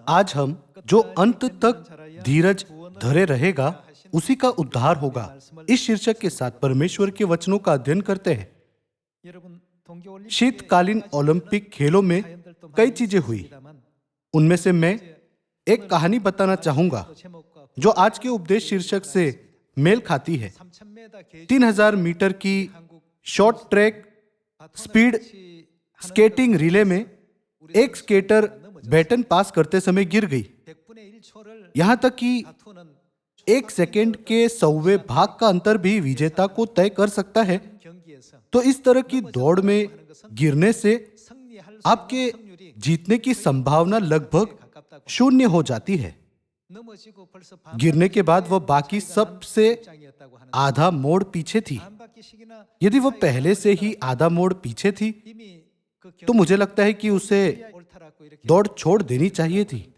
आज हम जो अंत तक धीरज धरे रहेगा उसी का उद्धार होगा, इस शीर्षक के साथ परमेश्वर के वचनों का अध्ययन करते हैं। शीतकालीन ओलंपिक खेलों में कई चीजें हुई। उनमें से मैं एक कहानी बताना चाहूंगा जो आज के उपदेश शीर्षक से मेल खाती है। 3000 मीटर की short track speed skating relay में एक स्केटर बैटन पास करते समय गिर गई। यहां तक कि 1 सेकेंड के 100वें भाग का अंतर भी विजेता को तय कर सकता है। तो इस तरह की दौड़ में गिरने से आपके जीतने की संभावना लगभग 0 हो जाती है। गिरने के बाद वह बाकी सब से आधा मोड़ पीछे थी। यदि वह पहले से ही आधा मोड़ पीछे थी तो मुझे लगता है कि उसे दौड़ छोड़ देनी चाहिए थी।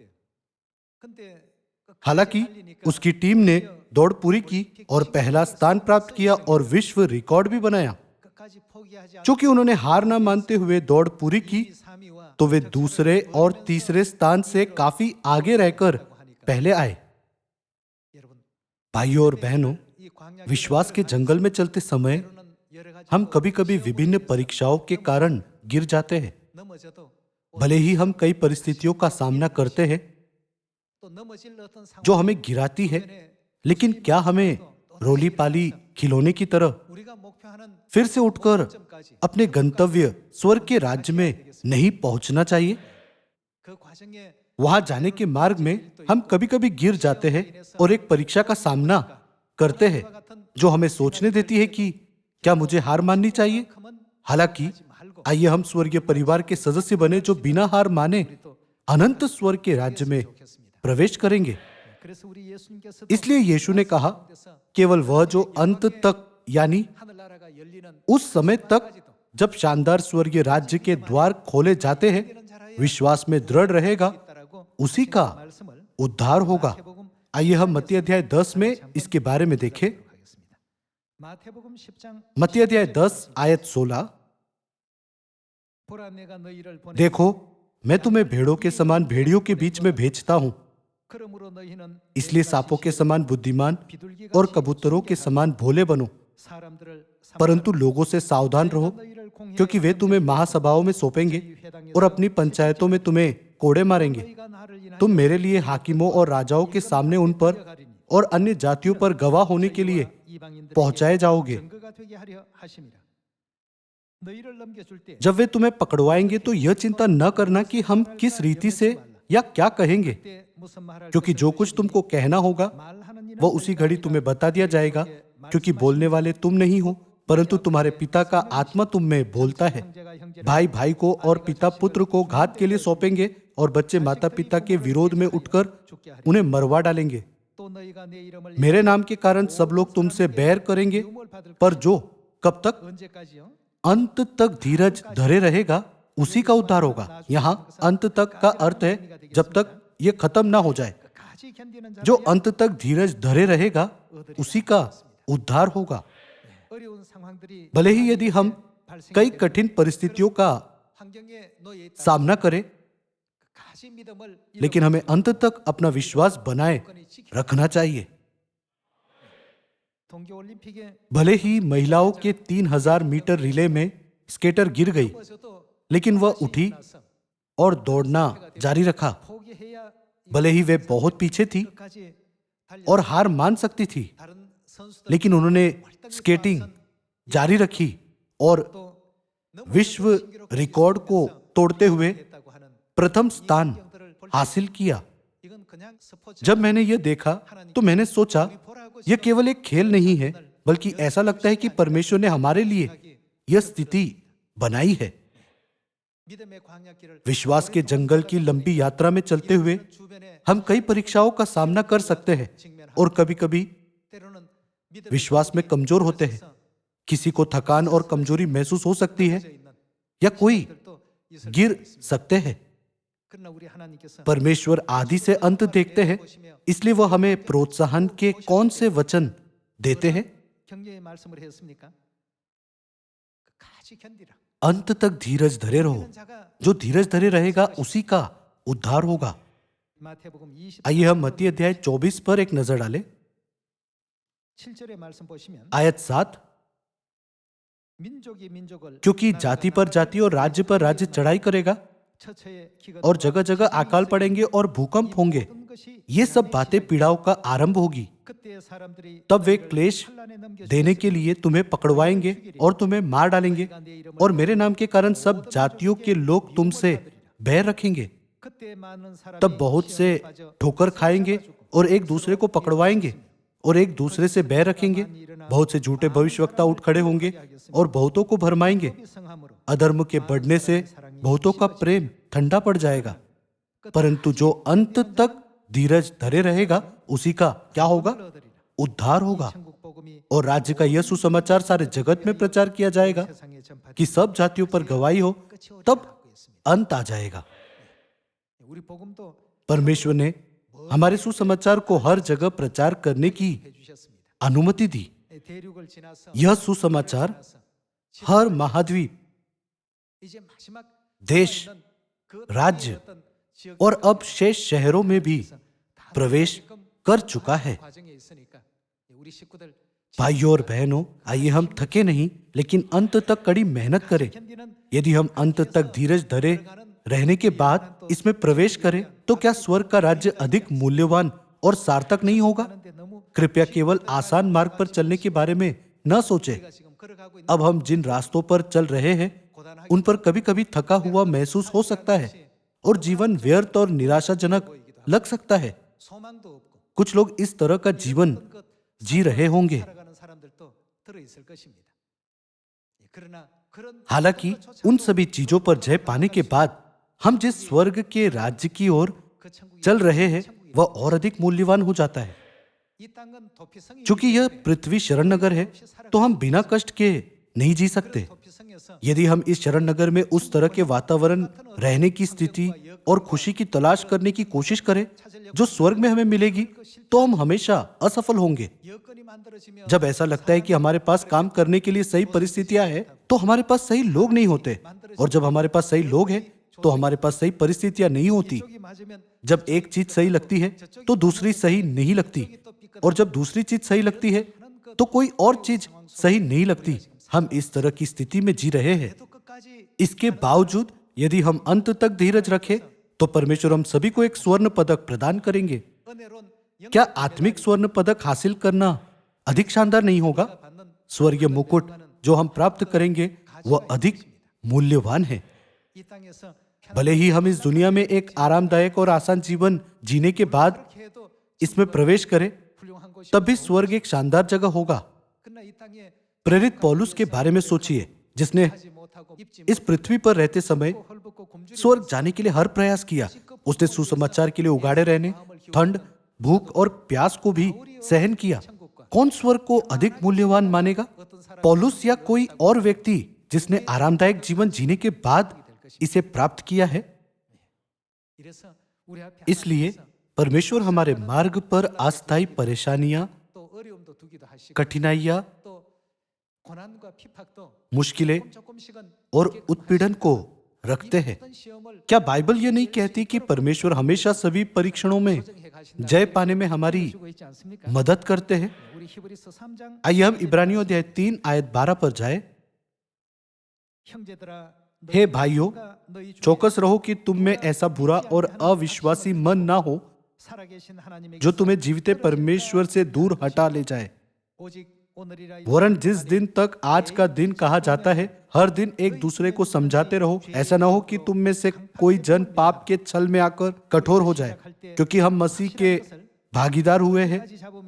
हालांकि उसकी टीम ने दौड़ पूरी की और पहला स्थान प्राप्त किया और विश्व रिकॉर्ड भी बनाया। चूंकि उन्होंने हार न मानते हुए दौड़ पूरी की तो वे दूसरे और तीसरे स्थान से काफी आगे रहकर पहले आए। भाइयों और बहनों, विश्वास के जंगल में चलते समय हम कभी-कभी विभिन्न परीक्षाओं के कारण गिर जाते हैं। भले ही हम कई परिस्थितियों का सामना करते हैं जो हमें गिराती है, लेकिन क्या हमें रोली पाली खिलौने की तरह फिर से उठकर अपने गंतव्य स्वर्ग के राज्य में नहीं पहुंचना चाहिए? वहां जाने के मार्ग में हम कभी-कभी गिर जाते हैं और एक परीक्षा का सामना करते हैं जो हमें सोचने देती है कि क्या मुझे हार माननी चाहिए। हालांकि आइए हम स्वर्गीय परिवार के सदस्य बने जो बिना हार माने अनंत स्वर्ग के राज्य में प्रवेश करेंगे। इसलिए यीशु ने कहा, केवल वह जो अंत तक यानी उस समय तक जब शानदार स्वर्गीय राज्य के द्वार खोले जाते हैं विश्वास में दृढ़ रहेगा, उसी का उद्धार होगा। आइए हम मत्ती अध्याय 10 में इसके बारे में देखें। मत्ती अध्याय 10 आयत 16। देखो, मैं तुम्हें भेड़ों के समान भेड़ियों के बीच में भेजता हूं। इसलिए सांपों के समान बुद्धिमान और कबूतरों के समान भोले बनो, परंतु लोगों से सावधान रहो, क्योंकि वे तुम्हें महासभाओं में सौंपेंगे और अपनी पंचायतों में तुम्हें कोड़े मारेंगे। तुम मेरे लिए हाकिमों और राजाओं के सामने उन पर और अन्य जातियों पर गवाह होने के लिए पहुंचाए जाओगे। जब वे तुम्हें पकड़वाएंगे तो यह चिंता न करना कि हम किस रीति से या क्या कहेंगे, क्योंकि जो कुछ तुमको कहना होगा वह उसी घड़ी तुम्हें बता दिया जाएगा, क्योंकि बोलने वाले तुम नहीं हो परंतु तुम्हारे पिता का आत्मा तुम में बोलता है। भाई भाई को और पिता पुत्र को घात के लिए सौंपेंगे और बच्चे माता पिता के विरोध में उठकर उन्हें मरवा डालेंगे। मेरे नाम के कारण सब लोग तुमसे बैर करेंगे, पर जो कब तक अंत तक धीरज धरे रहेगा उसी का उद्धार होगा। यहाँ अंत तक का अर्थ है जब तक ये खत्म ना हो जाए। जो अंत तक धीरज धरे रहेगा उसी का उद्धार होगा। भले ही यदि हम कई कठिन परिस्थितियों का सामना करें, लेकिन हमें अंत तक अपना विश्वास बनाए रखना चाहिए। भले ही महिलाओं के 3000 मीटर रिले में स्केटर गिर गई, लेकिन वह उठी और दौड़ना जारी रखा। भले ही वे बहुत पीछे थी और हार मान सकती थी, लेकिन उन्होंने स्केटिंग जारी रखी और विश्व रिकॉर्ड को तोड़ते हुए प्रथम स्थान हासिल किया। जब मैंने यह देखा तो मैंने सोचा, यह केवल एक खेल नहीं है, बल्कि ऐसा लगता है कि परमेश्वर ने हमारे लिए यह स्थिति बनाई है। विश्वास के जंगल की लंबी यात्रा में चलते हुए हम कई परीक्षाओं का सामना कर सकते हैं और कभी-कभी विश्वास में कमजोर होते हैं। किसी को थकान और कमजोरी महसूस हो सकती है या कोई गिर सकते हैं। परमेश्वर आदि से अंत देखते हैं, इसलिए वह हमें प्रोत्साहन के कौन से वचन देते हैं? अंत तक धीरज धरे रहो। जो धीरज धरे रहेगा उसी का उद्धार होगा। 마태복음 20장 आइए हम मत्ती अध्याय 24 पर एक नजर डालें। 7절의 말씀 보시면 आयत 7, 민족이 민족을 क्योंकि जाति पर जाति और राज्य पर राज्य चढ़ाई करेगा 처처의 기근과 और जगह जगह अकाल पड़ेंगे और भूकंप होंगे। ये सब बातें पीड़ाओं का आरंभ होगी। 그때 사람들이 तब वे क्लेश 환란에 넘겨 देने के लिए तुम्हें पकड़वाएंगे और तुम्हें मार डालेंगे, और मेरे नाम के कारण सब जातियों के लोग तुमसे बैर रखेंगे। 그때 많은 사람이 तब बहुत से 시험에 빠져 ठोकर खाएंगे और एक दूसरे को पकड़वाएंगे और एक दूसरे से बैर रखेंगे। बहुत से झूठे भविष्यवक्ता उठ खड़े होंगे और बहुतों को भरमाएंगे। 성함으로 अधर्म के बढ़ने से बहुतों का प्रेम ठंडा पड़ जाएगा, परंतु जो अंत तक धीरज धरे रहेगा उसी का क्या होगा? उद्धार होगा। 천국 복음이 और राज्य का यह सुसमाचार सारे जगत में प्रचार किया जाएगा 세상에 전파되고 कि सब जातियों पर गवाही हो, तब अंत आ जाएगा। 우리 복음도 परमेश्वर ने हमारे सुसमाचार को हर जगह प्रचार करने की 해주셨습니다. अनुमति दी। 대륙을 지나서 यह सुसमाचार हर महाद्वीप, 이제 마지막 देश, राज्य और अब शेष शहरों में भी प्रवेश कर चुका है। 과정에 있으니까 우리 식구들 भाइयों और बहनों, आइए हम थके नहीं लेकिन अंत तक कड़ी मेहनत करें। 견디는 यदि हम अंत तक धीरज धरे रहने के बाद इसमें प्रवेश करें तो क्या स्वर्ग का राज्य अधिक मूल्यवान और सार्थक नहीं होगा? 근데 너무 कृपया केवल आसान मार्ग पर चलने के बारे में न सोचें। 우리가 지금 걸어가고 있는 अब हम जिन रास्तों पर चल रहे हैं उन पर कभी कभी थका हुआ महसूस हो सकता है और जीवन व्यर्थ और निराशाजनक लग सकता है। 소망도 없고 कुछ लोग इस तरह का जीवन जी रहे होंगे। 살아가는 사람들도 들어 있을 것입니다. 그러나 그런 हालांकि उन सभी चीजों पर जय पाने के बाद हम जिस स्वर्ग के राज्य की ओर 그 천국이 चल रहे हैं वह और अधिक मूल्यवान हो जाता है। 이 땅은 도피성이 चूंकि यह पृथ्वी शरण नगर है तो हम बिना कष्ट के नहीं जी सकते। 도피성에서 यदि हम इस शरण नगर में उस तरह के वातावरण, रहने की स्थिति और खुशी की तलाश करने की कोशिश करें जो स्वर्ग में हमें मिलेगी, तो हम हमेशा असफल होंगे। 여건이 만들어지면 जब ऐसा लगता है कि हमारे पास काम करने के लिए सही परिस्थितियां हैं, तो हमारे पास सही लोग नहीं होते, और जब हमारे पास सही लोग हैं तो हमारे पास सही परिस्थितियां नहीं होती। 쪽이 맞으면 जब एक चीज सही लगती है तो दूसरी सही नहीं लगती, और जब दूसरी चीज सही लगती है तो कोई और चीज सही नहीं लगती। हम इस तरह की स्थिति में जी रहे हैं। 또 끝까지 इसके बावजूद यदि हम अंत तक धीरज रखें तो परमेश्वर हम सभी को एक स्वर्ण पदक प्रदान करेंगे। 은혜로운 क्या आत्मिक स्वर्ण पदक हासिल करना अधिक शानदार नहीं होगा? 받는 स्वर्गीय मुकुट जो हम प्राप्त करेंगे वह अधिक मूल्यवान है। 이 땅에서 भले ही हम इस दुनिया में एक आरामदायक और आसान जीवन जीने के बाद 그렇게 해도 इसमें प्रवेश करें, 훌륭한 곳이 तब भी स्वर्ग एक शानदार जगह होगा। 그러나 이 땅에 प्रेरित पौलुस के बारे में सोचिए, जिसने 하지 못하고 입지 इस पृथ्वी पर रहते समय 못하고 헐벗고 굶주리고 स्वर्ग जाने के लिए हर प्रयास किया। उसने सुसमाचार के लिए उगाड़े रहने, ठंड, भूख और प्यास को भी सहन किया। कौन स्वर्ग को अधिक मूल्यवान मानेगा? पौलुस या कोई और व्यक्ति जिसने आरामदायक जीवन जीने के बाद इसे प्राप्त किया है? 이래서 우리 앞에 इसलिए परमेश्वर हमारे मार्ग पर अस्थायी परेशानियां, 또 어려움도 두기도 하시고 कठिनाइयां, 또 고난과 핍박도 मुश्किलें 조금씩은 और उत्पीड़न को रखते हैं। 어떤 시험을 क्या बाइबल ये नहीं कहती कि परमेश्वर हमेशा सभी परीक्षणों में 조정해 가신다. जय पाने में हमारी 주고 있지 않습니까? मदद करते हैं? 우리 히브리서 3장 आइए हम इब्रानियों अध्याय 3 आयत 12 पर जाए। 형제들아 हे भाइयों, 너희 중에 चौकस रहो कि तुम में ऐसा बुरा और अविश्वासी मन ना हो 살아계신 하나님의 जो तुम्हें जीविते परमेश्वर से दूर हटा ले जाए। 오직 오늘이라 वरन जिस दिन तक आज का दिन कहा जाता है, हर दिन एक दूसरे को समझाते रहो। ऐसा ना हो कि तुम में से कोई जन पाप के छल में आकर कठोर हो जाए, क्योंकि हम मसीह के भागीदार हुए हैं।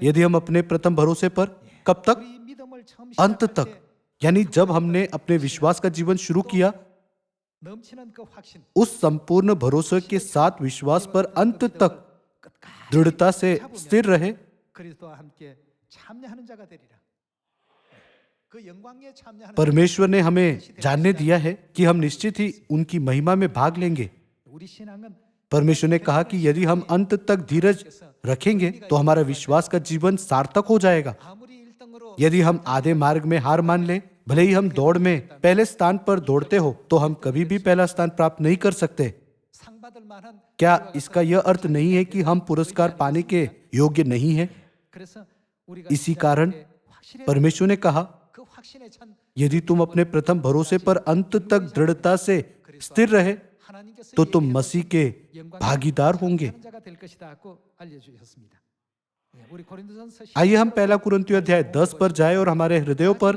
यदि हम अपने प्रथम भरोसे पर, कब तक? 우리 믿음을 처음 अंत तक, यानी जब हमने अपने विश्वास का जीवन शुरू किया, 넘치는 그 확신 उस संपूर्ण भरोसे के साथ विश्वास पर अंत तक दृढ़ता से स्थिर रहे। 그리스도와 함께 참여하는 자가 되리라. 그 영광에 참여하는 परमेश्वर ने हमें जानने दिया है कि हम निश्चित ही उनकी महिमा में भाग लेंगे। 우리 신앙은 परमेश्वर ने कहा कि यदि हम अंत तक धीरज रखेंगे तो हमारा विश्वास का जीवन सार्थक हो जाएगा। 아무리 1등으로 यदि हम आधे मार्ग में हार मान लें, भले ही हम दौड़ में पहले स्थान पर दौड़ते हो, तो हम कभी भी पहला स्थान प्राप्त नहीं कर सकते। 상받을 만한 क्या 결과가 इसका यह अर्थ नहीं है कि हम पुरस्कार पाने के योग्य नहीं हैं? 그래서 우리가 इसी कारण 시작할 때 확실해야 परमेश्वर ने कहा, 그 확신에 찬 यदि तुम अपने प्रथम भरोसे पर अंत तक दृढ़ता से स्थिर रहे 하나님께서 तो तुम 얘기해 मसीह के 영광의 भागीदार होंगे। 하는 자가 될 것이다고 알려주셨습니다. 우리 고린도전서 आइए हम पहला कुरिन्थियों अध्याय 10 पर जाएं और हमारे हृदयों पर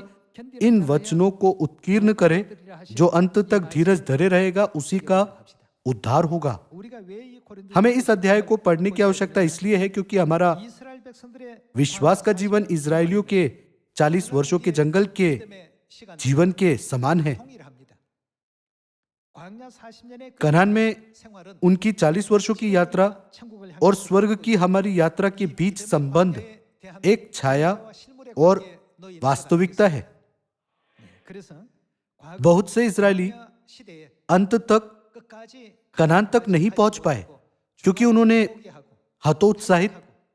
इन वचनों को उत्कीर्ण करें। जो अंत तक धीरज धरे रहेगा उसी का उद्धार होगा। 우리가 왜이 고린도 हमें इस अध्याय को पढ़ने की आवश्यकता इसलिए है क्योंकि हमारा 이스라엘 백성들의 विश्वास का जीवन इजरायलियों के 40 वर्षों के जंगल के 때문에 시간 जीवन के समान है। 통일합니다. 광야 40년의 कनान में 생활은 उनकी 40 वर्षों की यात्रा 천국을 और स्वर्ग की हमारी यात्रा के बीच संबंध एक छाया और वास्तविकता है। 그래서 과거 बहुत से इजरायली 시대에 अंत तक 끝까지 कनान तक नहीं पहुंच पाए क्योंकि उन्होंने 포기하고 हतोत्साहित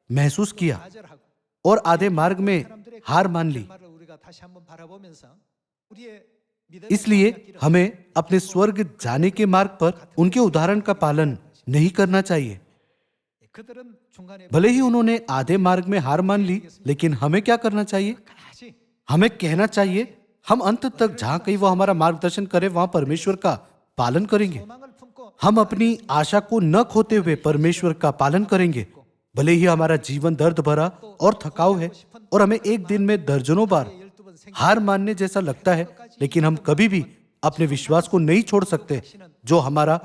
महसूस किया 좌절하고 और आधे मार्ग में हार मान ली। 말을 우리가 다시 한번 바라보면서 우리의 믿음의 इसलिए 광야길을 हमें अपने स्वर्ग जाने के मार्ग पर उनके उदाहरण का पालन नहीं करना चाहिए। 그들은 중간에 भले ही उन्होंने आधे मार्ग में हार मान ली, लेकिन हमें क्या करना चाहिए? 끝까지 हमें कहना चाहिए हम अंत तक जहां कहीं वो हमारा मार्गदर्शन करे वहां परमेश्वर का पालन करेंगे। 소망을 품고 हम अपनी आशा को न खोते हुए परमेश्वर का पालन करेंगे। भले ही हमारा जीवन दर्द भरा और थकाऊ है और हमें एक दिन में दर्जनों बार 12번 생 हार मानने जैसा लगता है, लेकिन हम कभी भी अपने विश्वास को नहीं छोड़ सकते जो हमारा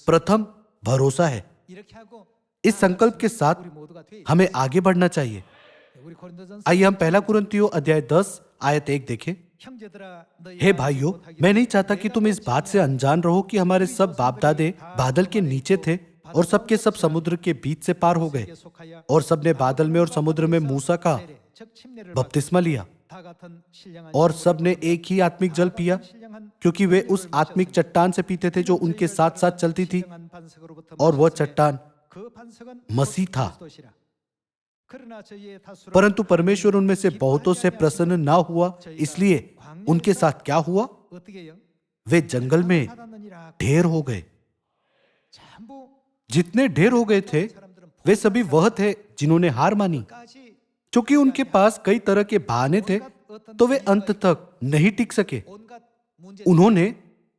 प्रथम भरोसा है। 이렇게 하고 इस संकल्प के साथ 우리 모두가 돼 हमें आगे बढ़ना चाहिए। 우리 고린도전서 आइए हम पहला कुरिन्थियों अध्याय 10 आयत 1 देखें। 형제들아 हे भाइयों, मैं नहीं चाहता कि तुम इस बात से अनजान रहो कि हमारे सब बाप दादे बादल के नीचे थे और सबके सब समुद्र के बीच से पार हो गए 속하여 और सबने बादल में और समुद्र में मूसा का 즉 침례를 बपतिस्मा लिया 다 같은 신령한 और सबने एक ही आत्मिक जल पिया 신령한 क्योंकि वे उस आत्मिक चट्टान से पीते थे जो उनके साथ साथ चलती थी 신령한 반석으로부터 और वह चट्टान 그 반석은 मसीह था। 그리스도시라. 그러나 저희의 다수로 परंतु परमेश्वर उनमें से बहुतों से प्रसन्न ना हुआ, इसलिए उनके साथ क्या हुआ? 어떻게요? वे जंगल में 받았느니라. ढेर हो गए। 전부 जितने ढेर हो गए थे वे सभी वह थे जिन्होंने हार मानी। 까지 चूंकि उनके पास कई तरह के बहाने थे तो वे अंत तक नहीं टिक सके। 온갖 문제 उन्होंने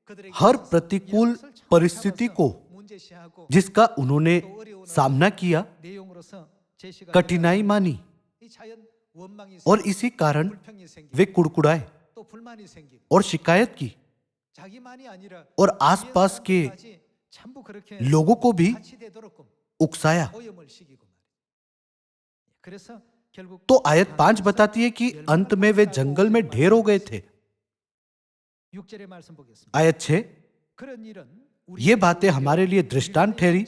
그들에게 हर प्रतिकूल परिस्थिति को 문제시하고 जिसका उन्होंने सामना किया 내용으로서 제시가 कठिनाई मानी 이 자연 원망이 और इसी कारण 불평이 생기고 वे कुड़कुड़ाए 또 불만이 생기고 और शिकायत की 자기만이 아니라 और आसपास के 까지 전부 그렇게 लोगों को भी 같이 되도록끔 उकसाया। 오염을 시키고 말이야. 그래서 결국 तो आयत 5 बताती है कि अंत में वे जंगल में ढेर हो गए थे। 6절의 말씀 보겠습니다. आयत 6, 그런 일은 ये बातें हमारे लिए दृष्टांत ठहरी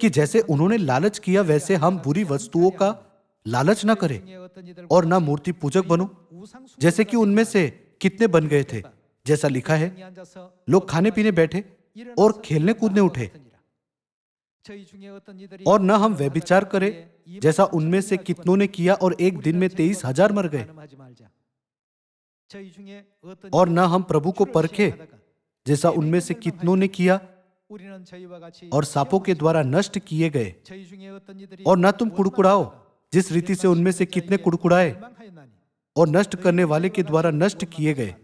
कि जैसे उन्होंने लालच किया वैसे हम बुरी वस्तुओं का लालच न करें और न मूर्ति पूजक बनो, जैसे कि उनमें से कितने बन गए थे। जैसा लिखा है, लोग खाने पीने बैठे और खेलने कूदने उठे, और न हम व्यभिचार करें जैसा उनमें से कितनों ने किया और एक दिन में 23,000 मर गए। और न हम प्रभु को परखे जैसा उनमें से कितनों ने किया और सांपों के द्वारा नष्ट किए गए। और न तुम कुड़कुड़ाओ जिस रीति से उनमें से कितने कुड़कुड़ाए और नष्ट करने वाले के द्वारा नष्ट किए गए।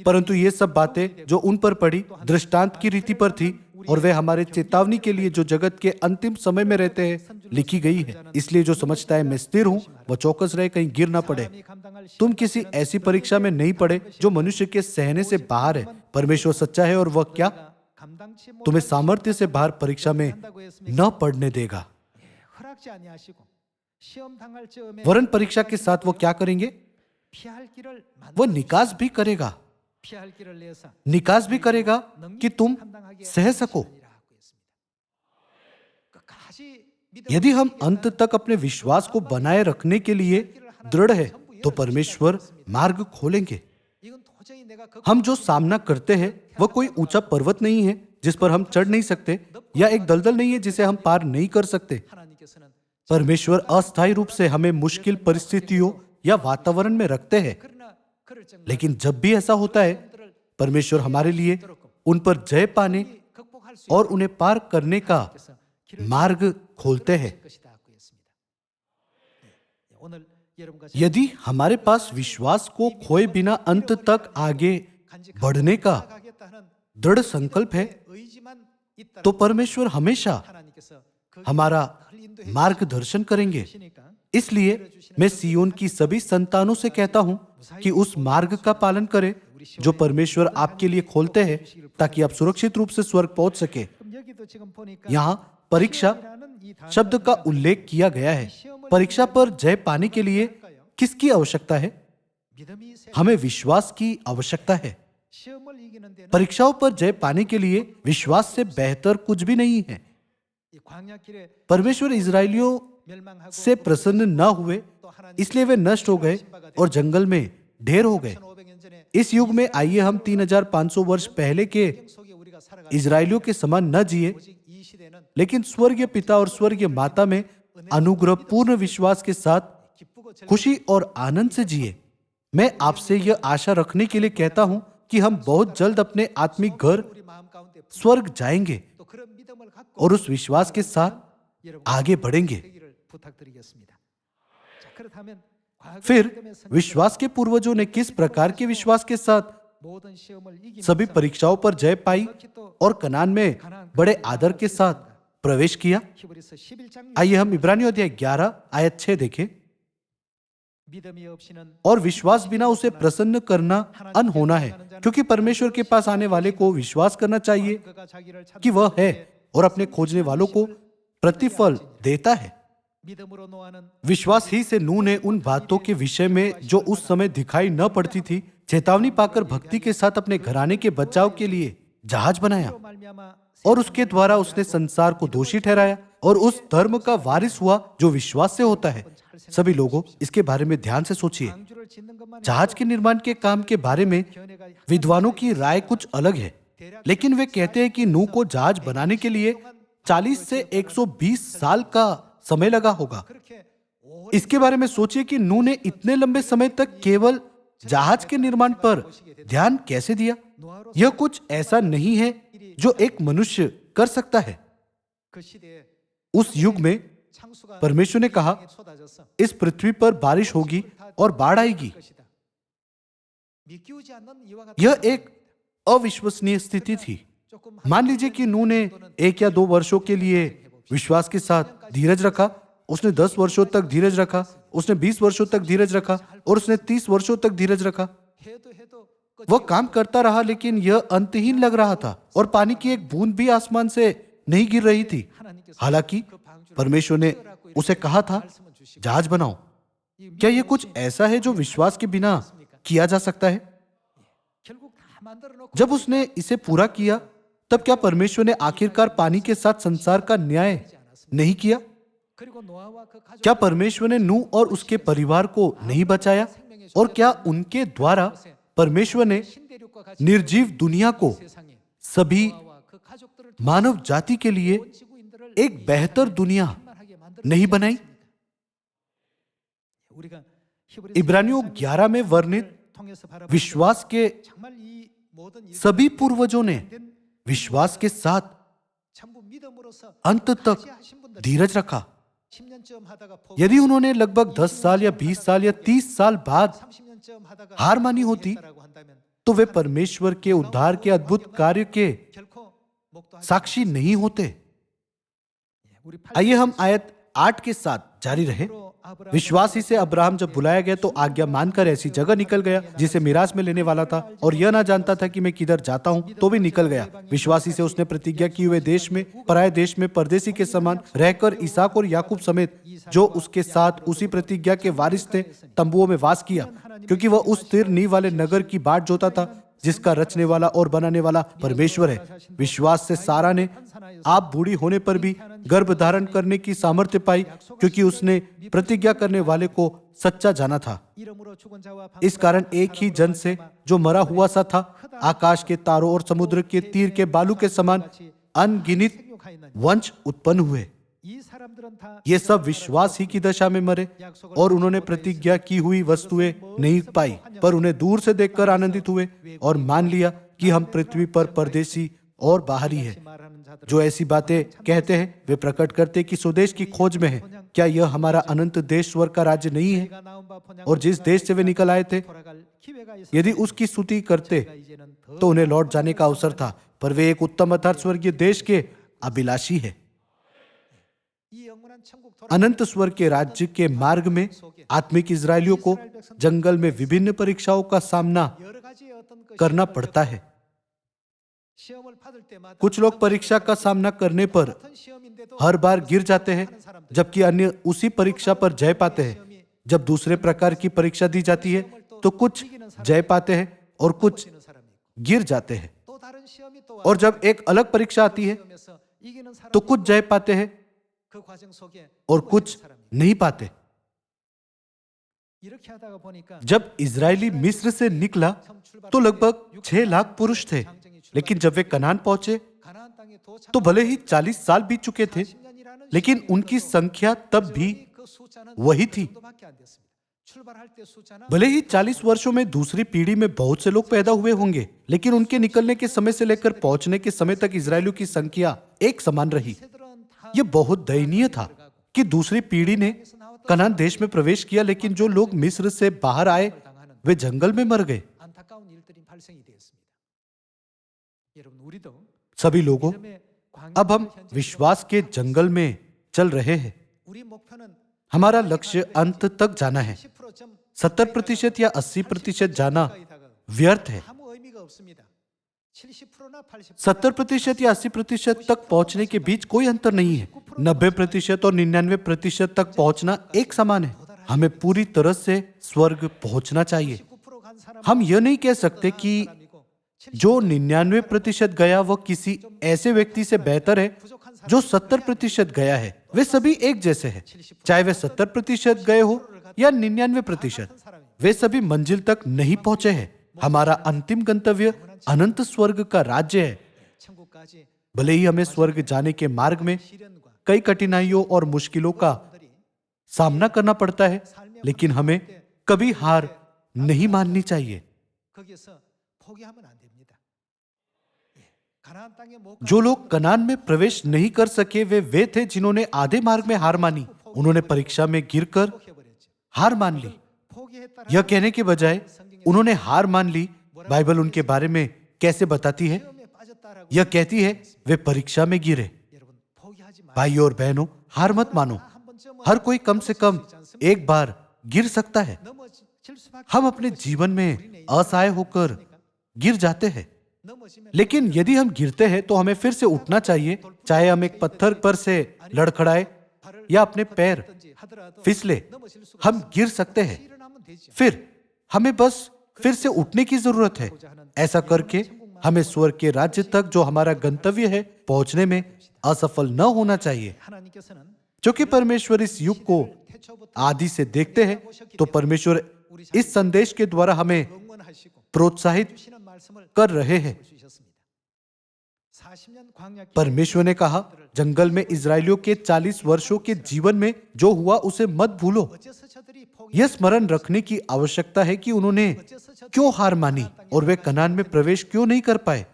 परंतु ये सब बातें जो उन पर पड़ी दृष्टांत की रीति पर थी और वे हमारे चेतावनी के लिए जो जगत के अंतिम समय में रहते हैं लिखी गई है। इसलिए जो समझता है मैं स्थिर हूं वह चौकस रहे, कहीं गिर ना पड़े। तुम किसी ऐसी परीक्षा में नहीं पड़े जो मनुष्य के सहने से बाहर है। परमेश्वर सच्चा है और वह क्या तुम्हें सामर्थ्य से बाहर परीक्षा में न पड़ने देगा। वरन परीक्षा के साथ वो क्या करेंगे? वो निकास भी करेगा, निकास भी करेगा कि तुम सह सको। यदि हम अंत तक अपने विश्वास को बनाए रखने के लिए दृढ़ है तो परमेश्वर मार्ग खोलेंगे। हम जो सामना करते हैं वह कोई ऊंचा पर्वत नहीं है जिस पर हम चढ़ नहीं सकते, या एक दलदल नहीं है जिसे हम पार नहीं कर सकते। परमेश्वर अस्थायी रूप से हमें मुश्किल परिस्थितियों या वातावरण में रखते हैं, लेकिन जब भी ऐसा होता है परमेश्वर हमारे लिए उन पर जय पाने और उन्हें पार करने का 하나님께서 길을 मार्ग खोलते हैं। 열어주실 것이다 고였습니다. 오늘 여러분과 यदि हमारे पास विश्वास को खोए बिना अंत तक आगे बढ़ने का 가겠다는 दृढ़ संकल्प है, 의지만 있다면 तो परमेश्वर हमेशा 하나님께서 그 हमारा 길을 인도해 मार्गदर्शन करेंगे। 주시니까 इसलिए मैं सियोन की सभी संतानों से कहता हूं कि उस मार्ग का पालन करें जो परमेश्वर आपके लिए खोलते हैं, ताकि आप सुरक्षित रूप से स्वर्ग पहुंच सके। 그럼 여기도 지금 보니까 यहाँ परीक्षा 시험이라는 이 단어가 शब्द का उल्लेख किया गया है। परीक्षा पर जय पाने के लिए किसकी आवश्यकता है? 믿음이 세 हमें विश्वास की आवश्यकता है। 시험을 이기는 데는 परीक्षाओं पर जय पाने के लिए विश्वास से बेहतर कुछ भी नहीं है। 이 광야 길에 परमेश्वर इजरायलियों 멸망하고 से प्रसन्न न हुए, 또 하나님 इसलिए वे नष्ट हो गए और जंगल में ढेर हो गए। 1500년 전에 इस युग में आइए हम 3500 वर्ष पहले के 속에 우리가 살아가 इजरायलियों के समान न जिए, 오직 이 시대는 लेकिन स्वर्गीय पिता और स्वर्गीय माता में अनुग्रह पूर्ण विश्वास के साथ 기쁘고 즐거운 खुशी और आनंद से जिए। मैं आपसे यह आशा रखने के लिए कहता हूं कि हम बहुत जल्द अपने आत्मिक घर 우리 마음 가운데 स्वर्ग जाएंगे 또 그런 믿음을 갖고 और उस विश्वास के साथ 여러분 आगे बढ़ेंगे। 되기를 부탁드리겠습니다. 자, 그렇다면 과거 फिर 믿음의 선지자가 विश्वास के पूर्वजों ने किस प्रकार के विश्वास के साथ 모든 시험을 이기면서 सभी परीक्षाओं पर जय पाई 특히 또 और कनान में बड़े आदर के साथ प्रवेश किया? 히브리서 11장 आइए हम इब्रानियों अध्याय 11 आयत 6 देखें। 믿음이 없이는 और विश्वास बिना उसे प्रसन्न करना अनहोना है, क्योंकि परमेश्वर के पास आने वाले को विश्वास करना चाहिए 그가 자기를 कि वह है और अपने खोजने वालों को प्रतिफल देता है। 믿음으로 노아는 विश्वास ही से नूह ने उन बातों के विषय में जो उस समय दिखाई न पड़ती थी, चेतावनी पाकर भक्ति के साथ अपने घराने के बचाव के लिए जहाज बनाया 말미암아 और उसके द्वारा उसने संसार को दोषी ठहराया और उस धर्म का वारिस हुआ जो विश्वास से होता है। सभी लोगों इसके बारे में ध्यान से सोचिए। 방주를 짓는 것만 जहाज के निर्माण के काम के बारे में 견해가 विद्वानों की राय कुछ अलग है, लेकिन वे कहते हैं कि नूह को जहाज बनाने के लिए 40 से 120 साल का समय लगा होगा। 그렇게 इसके बारे में सोचिए कि नूह ने इतने लंबे समय तक केवल जहाज के निर्माण पर ध्यान कैसे दिया। 노아로 यह कुछ ऐसा नहीं है जो एक मनुष्य कर सकता है। 그 시대에 उस युग में 창수가 परमेश्वर ने कहा, 쏟아졌어. इस पृथ्वी पर बारिश होगी और बाढ़ आएगी। 것이다. 믿기지 않는 이와 같은 यह एक अविश्वसनीय स्थिति थी। 조금 मान लीजिए कि नूह ने 1 या 2 वर्षों के लिए विश्वास के साथ धीरज रखा, उसने 10 वर्षों तक धीरज रखा, उसने 20 वर्षों तक धीरज रखा और उसने 30 वर्षों तक धीरज रखा। 해도 वह काम करता रहा, लेकिन यह अंतहीन लग रहा था और पानी की एक बूंद भी आसमान से नहीं गिर रही थी। हालांकि परमेश्वर ने उसे कहा था, जहाज बनाओ। क्या यह कुछ ऐसा है जो विश्वास के बिना किया जा सकता है? 결국 다 만들어 놓고 जब उसने इसे पूरा किया, तब क्या परमेश्वर ने आखिरकार पानी के साथ संसार का न्याय नहीं किया? 그리고 노아와 그 가족 क्या परमेश्वर ने नूह और उसके परिवार को नहीं बचाया? और क्या उनके द्वारा परमेश्वर ने 신대륙과 같이 निर्जीव दुनिया को 세상에 सभी 노아와 그 가족들을 मानव जाति के लिए 지구인들을 एक बेहतर दुनिया 만하게 만들어 नहीं बनाई? 우리가 히브리 इब्रानियों 11 में वर्णित 통해서 바라볼 विश्वास के 정말 이 모든 일 सभी पूर्वजों ने विश्वास के साथ 전부 믿음으로서 अंत तक 하신 분들 धीरज रखा। 10년쯤 하다가 यदि उन्होंने लगभग 10 साल या 20 साल या 30 साल बाद 30년쯤 하다가 हार मानी होती, 했다라고 한다면 तो वे परमेश्वर के उद्धार के अद्भुत कार्य के 결코 목도 साक्षी नहीं होते। 우리 आइए हम आयत 8 के साथ जारी रहे। विश्वास ही से अब्राहम जब बुलाया गया तो आज्ञा मानकर ऐसी जगह निकल गया जिसे मिरास में लेने वाला था, और यह ना जानता था कि मैं किधर जाता हूं, तो भी निकल गया। विश्वासी से उसने प्रतिज्ञा की हुए देश में, पराये देश में परदेसी के समान रहकर इसहाक और याकूब समेत जो उसके साथ उसी प्रतिज्ञा के वारिस थे तंबुओं में वास किया, क्योंकि वह उस स्थिर नींव वाले नगर की बाट जोता था जिसका रचने वाला और बनाने वाला परमेश्वर है। विश्वास से सारा ने आप बूढ़ी होने पर भी गर्भ धारण करने की सामर्थ्य पाई, क्योंकि उसने प्रतिज्ञा करने वाले को सच्चा जाना था। 이름으로 죽은 자와 इस कारण एक ही जन से जो मरा हुआ सा था, आकाश के तारों और समुद्र के तीर के बालू के समान अनगिनत वंश उत्पन्न हुए। 이 사람들은 다 ये सब विश्वास ही की दशा में मरे और उन्होंने प्रतिज्ञा की हुई वस्तुएं नहीं पाई, पर उन्हें दूर से देखकर आनंदित हुए और मान लिया कि हम पृथ्वी पर परदेसी और बाहरी है। 말하는 자들 जो ऐसी बातें कहते हैं वे प्रकट करते कि स्वदेश की खोज में है। क्या यह हमारा अनंत देश स्वर्ग का राज्य नहीं है? और जिस देश से वे निकल आए थे, यदि उसकी स्तुति करते तो उन्हें लौट जाने का अवसर था, पर वे एक उत्तम अर्थात स्वर्गीय देश के अभिलाषी है। अनंत स्वर्ग के राज्य के मार्ग में आत्मिक इजरायलियों को जंगल में विभिन्न परीक्षाओं का सामना करना पड़ता है। कुछ लोग परीक्षा का सामना करने पर हर बार गिर जाते हैं, जबकि अन्य उसी परीक्षा पर जय पाते हैं। जब दूसरे प्रकार की परीक्षा दी जाती है तो कुछ जय पाते हैं और कुछ गिर जाते हैं, और जब एक अलग परीक्षा आती है तो कुछ जय पाते हैं और कुछ नहीं पाते। जब इजरायली मिस्र से निकला तो लगभग 6 लाख पुरुष थे, लेकिन जब वे कनान पहुंचे तो भले ही 40 साल बीत चुके थे, लेकिन उनकी संख्या तब भी वही थी। भले ही 40 वर्षों में दूसरी पीढ़ी में बहुत से लोग पैदा हुए होंगे, लेकिन उनके निकलने के समय से लेकर पहुंचने के समय तक इजरायलियों की संख्या एक समान रही। यह बहुत दयनीय था कि दूसरी पीढ़ी ने कनान देश में प्रवेश किया, लेकिन जो लोग मिस्र से बाहर आए वे जंगल में मर गए। सभी लोगों, अब हम विश्वास के जंगल में चल रहे हैं। हमारा लक्ष्य अंत तक जाना है। 70% या 80% जाना व्यर्थ है। 70% या 80% तक पहुंचने के बीच कोई अंतर नहीं है। 90% और 99% तक पहुंचना एक समान है। हमें पूरी तरह से स्वर्ग पहुंचना चाहिए। हम यह नहीं कह सकते कि जो 99% गया वह किसी ऐसे व्यक्ति से बेहतर है जो 70% गया है। वे सभी एक जैसे हैं, चाहे वे 70% गए हो या 99%। वे सभी मंजिल तक नहीं पहुंचे हैं। हमारा अंतिम गंतव्य अनंत स्वर्ग का राज्य है। भले ही हमें स्वर्ग जाने के मार्ग में कई कठिनाइयों और मुश्किलों का सामना करना पड़ता है, लेकिन हमें कभी हार नहीं माननी चाहिए। जो लोग कनान में प्रवेश नहीं कर सके वे थे जिन्होंने आधे मार्ग में हार मानी। उन्होंने परीक्षा में गिरकर हार मान ली। यह कहने के बजाय उन्होंने हार मान ली। बाइबल उनके बारे में कैसे बताती है? यह कहती है वे परीक्षा में गिरे। भाइयों और बहनों, हार मत मानो। हर कोई कम से कम एक बार गिर सकता है। हम अपने जीवन में असहाय होकर गिर जाते हैं, लेकिन यदि हम गिरते हैं तो हमें फिर से उठना चाहिए। चाहे हम एक पत्थर पर से लड़खड़ाए या अपने पैर फिसले, हम गिर सकते हैं। फिर हमें बस फिर से उठने की जरूरत है। ऐसा करके हमें स्वर्ग के राज्य तक, जो हमारा गंतव्य है, पहुंचने में असफल न होना चाहिए। क्योंकि परमेश्वर इस युग को आदि से देखते हैं, तो परमेश्वर इस संदेश के द्वारा हमें प्रोत्साहित कर रहे हैं। परमेश्वर ने कहा, जंगल में इजरायलियों के 40 वर्षों के जीवन में जो हुआ उसे मत भूलो। यह स्मरण रखने की आवश्यकता है कि उन्होंने क्यों हार मानी और वे कनान में प्रवेश क्यों नहीं कर पाए,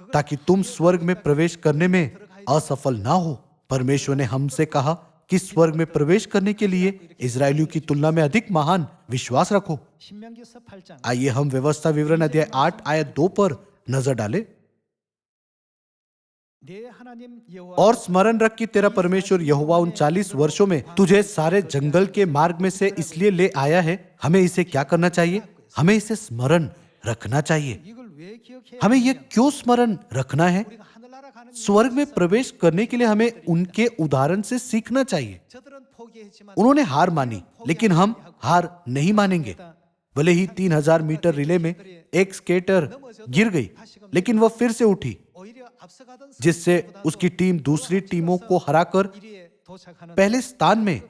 ताकि तुम स्वर्ग में प्रवेश करने में असफल ना हो। परमेश्वर ने हमसे कहा कि स्वर्ग में प्रवेश करने के लिए इजरायलियों की तुलना में अधिक महान विश्वास रखो। आइए हम व्यवस्था विवरण अध्याय 8 आयत 2 पर नजर डालें। और स्मरण रख कि तेरा परमेश्वर यहोवा उन 40 वर्षों में तुझे सारे जंगल के मार्ग में से इसलिए ले आया है। हमें इसे क्या करना चाहिए? हमें इसे स्मरण रखना चाहिए। हमें यह क्यों स्मरण रखना है? स्वर्ग में प्रवेश करने के लिए हमें उनके उदाहरण से सीखना चाहिए। उन्होंने हार मानी, लेकिन हम हार नहीं मानेंगे। भले ही 3000 मीटर रिले में एक स्केटर गिर गई, लेकिन वह फिर से उठी, जिससे उसकी टीम दूसरी टीमों को हराकर पहले स्थान में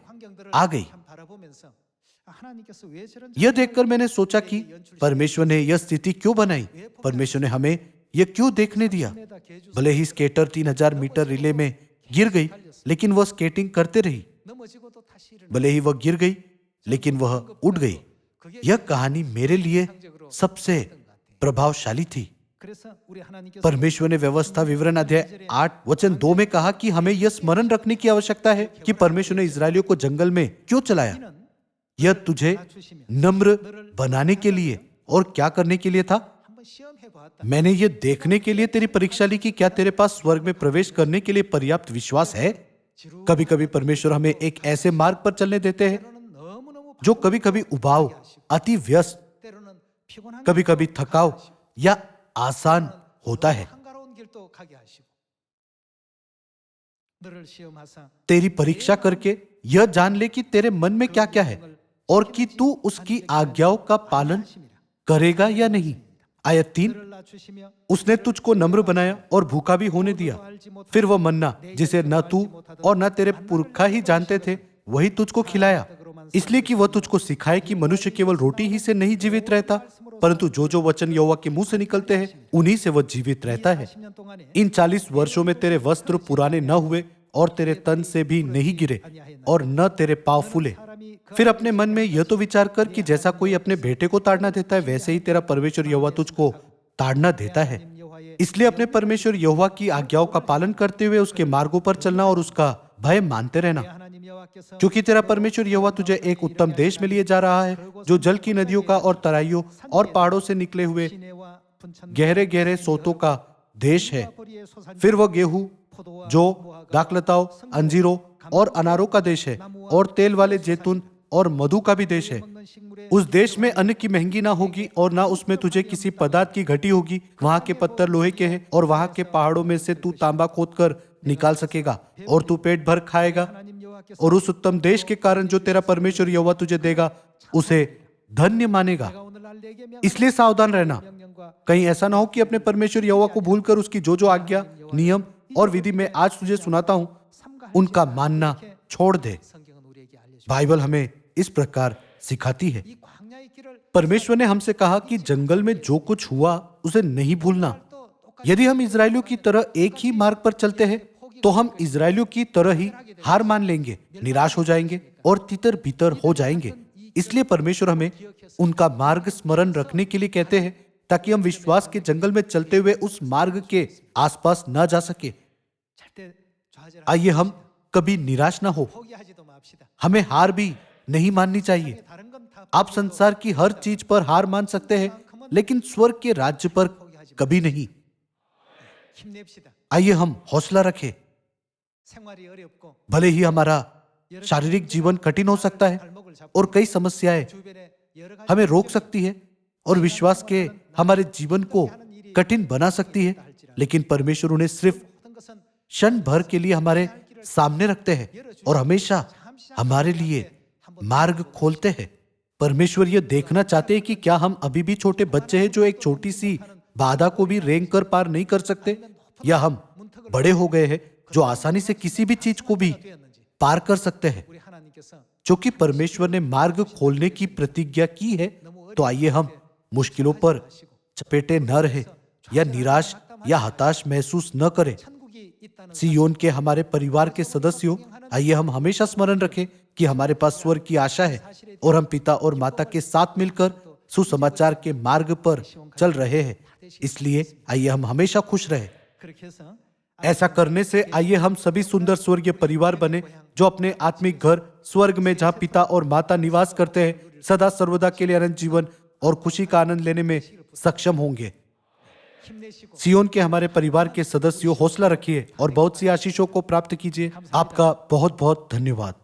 आ गई। यह देखकर मैंने सोचा कि परमेश्वर ने यह स्थिति क्यों बनाई? परमेश्वर ने हमें यह क्यों देखने दिया? भले ही स्केटर 3000 मीटर रिले में गिर गई, लेकिन वह स्केटिंग करते रही। भले ही वह गिर गई, लेकिन वह उठ गई। यह कहानी मेरे लिए सबसे प्रभावशाली थी। 그래서 우리 하나님께서 परमेश्वर ने व्यवस्था विवरण अध्याय 8 वचन 2 में कहा कि हमें यह स्मरण रखने की आवश्यकता है कि परमेश्वर ने इस्राएलियों को जंगल में क्यों चलाया। 이는 यह तुझे नम्र बनाने के लिए और क्या करने के लिए था। 한번 시험해 보았다. मैंने ये देखने के लिए तेरी परीक्षा ली कि क्या तेरे पास स्वर्ग में प्रवेश करने के लिए पर्याप्त विश्वास है। कभी कभी परमेश्वर हमें एक ऐसे मार्ग पर चलने देते हैं 때로는 너무너무 जो कभी कभी उबाऊ, अति व्यस्त, 때로는 피곤한 कभी कभी थकाऊ या आसान होता है। 한가로운 길도 가게 하시고 너를 시험하사 तेरी परीक्षा करके यह जान ले कि तेरे मन में क्या क्या है और कि तू उसकी आज्ञाओं का पालन करेगा या नहीं। आयत 3, 너를 낮추시며 उसने तुझको नम्र बनाया और भूखा भी होने दिया। फिर वह मन्ना जिसे न तू और न तेरे पुरखा ही जानते थे वही तुझको खिलाया, इसलिए कि वह तुझको सिखाए कि मनुष्य केवल रोटी ही से नहीं जीवित रहता, परंतु जो जो वचन यहोवा के मुंह से निकलते हैं उन्हीं से वह जीवित रहता है। 40년 동안에 इन 40 वर्षों में तेरे वस्त्र पुराने न हुए और तेरे तन से भी नहीं गिरे और न तेरे पांव फूले। फिर अपने मन में यह तो विचार कर कि जैसा कोई अपने बेटे को ताड़ना देता है वैसे ही तेरा परमेश्वर यहोवा तुझको ताड़ना देता है। इसलिए अपने परमेश्वर यहोवा की आज्ञाओं का पालन करते हुए उसके मार्गों पर चलना और उसका भय मानते रहना, 하나님 यहो와께서 क्योंकि तेरा परमेश्वर यहोवा तुझे एक उत्तम देश में लिए जा रहा है जो जल की नदियों का और तराइयों और पहाड़ों से निकले हुए 시내와 분천 गहरे गहरे सोतों का देश है। 뿌리의 소산 फिर वह गेहूं, जो दाखलताओं, अंजीरों और अनारों का देश है और तेल वाले जैतून और मधु का भी देश है। 먹는 식물의 उस देश में अन्न की महंगी ना होगी और ना उसमें तुझे किसी पदार्थ की घटी होगी। वहां के पत्थर लोहे के हैं और वहां के पहाड़ों में से तू तांबा खोदकर निकाल सकेगा और तू पेट भर खाएगा। 하나님 여호와께서 और उस उत्तम देश के कारण जो तेरा परमेश्वर यहोवा तुझे देगा उसे धन्य मानेगा। 내가 오늘날 내게 इसलिए सावधान रहना, 명령과 कहीं ऐसा ना हो कि अपने परमेश्वर यहोवा को भूलकर उसकी जो जो आज्ञा, नियम और विधि मैं आज तुझे सुनाता हूं उनका मानना छोड़ दे। 성경은 우리에게 알려주고 बाइबल हमें इस प्रकार सिखाती है। 이 광야의 길을 परमेश्वर ने हमसे कहा कि जंगल में जो कुछ हुआ उसे नहीं भूलना। 또 똑같이 यदि हम इजरायलियों की तरह एक ही मार्ग पर चलते हैं तो हम इजरायलियों की तरह ही हार मान लेंगे, निराश हो जाएंगे और तितर बितर हो जाएंगे। इसलिए परमेश्वर हमें उनका मार्ग स्मरण रखने के लिए कहते हैं ताकि हम विश्वास के जंगल में चलते हुए उस मार्ग के आसपास न जा सके। 절대 좌절 आइए हम कभी निराश ना हो, 포기하지도 맙시다. हमें हार भी नहीं माननी चाहिए। 다른 건 다 आप संसार की हर चीज पर हार मान सकते हैं लेकिन स्वर्ग के राज्य पर कभी नहीं। 힘냅시다. आइए हम हौसला रखें। 생활이 어렵고 भले ही हमारा शारीरिक जीवन कठिन हो सकता है 발목을 잡고 और कई समस्याएं 주변에 여러 가지 हमें रोक सकती है और विश्वास के हमारे जीवन को कठिन बना सकती है, लेकिन परमेश्वर उन्हें सिर्फ 모든 것은 क्षण भर के लिए हमारे सामने रखते हैं और हमेशा हमारे लिए मार्ग खोलते हैं। परमेश्वर यह देखना चाहते हैं कि क्या हम अभी भी छोटे बच्चे हैं जो एक छोटी सी बाधा को भी रेंग कर पार नहीं कर सकते, या हम बड़े हो गए हैं जो आसानी से किसी भी चीज को भी 되었는지 पार कर सकते हैं। 우리 하나님께서 क्योंकि परमेश्वर ने मार्ग खोलने की प्रतिज्ञा की है तो आइए हम मुश्किलों पर चपेटे न रहे या निराश या हताश महसूस न करें। 천국이 있다는 सियोन के हमारे परिवार के सदस्यों, आइए हम हमेशा स्मरण रखें कि हमारे पास स्वर्ग की आशा है और हम पिता और माता के साथ मिलकर सुसमाचार के मार्ग पर चल रहे हैं। इसलिए आइए हम हमेशा खुश रहे। 그렇게 해서 ऐसा करने से आइए हम सभी सुंदर स्वर्गीय परिवार बने जो अपने आत्मिक घर स्वर्ग में जहाँ पिता और माता निवास करते हैं सदा सर्वदा के लिए अनंत जीवन और खुशी का आनंद लेने में सक्षम होंगे। 힘내시고 सियोन के हमारे परिवार के सदस्यों, हौसला रखिए और बहुत सी आशीषों को प्राप्त कीजिए। आपका बहुत बहुत धन्यवाद।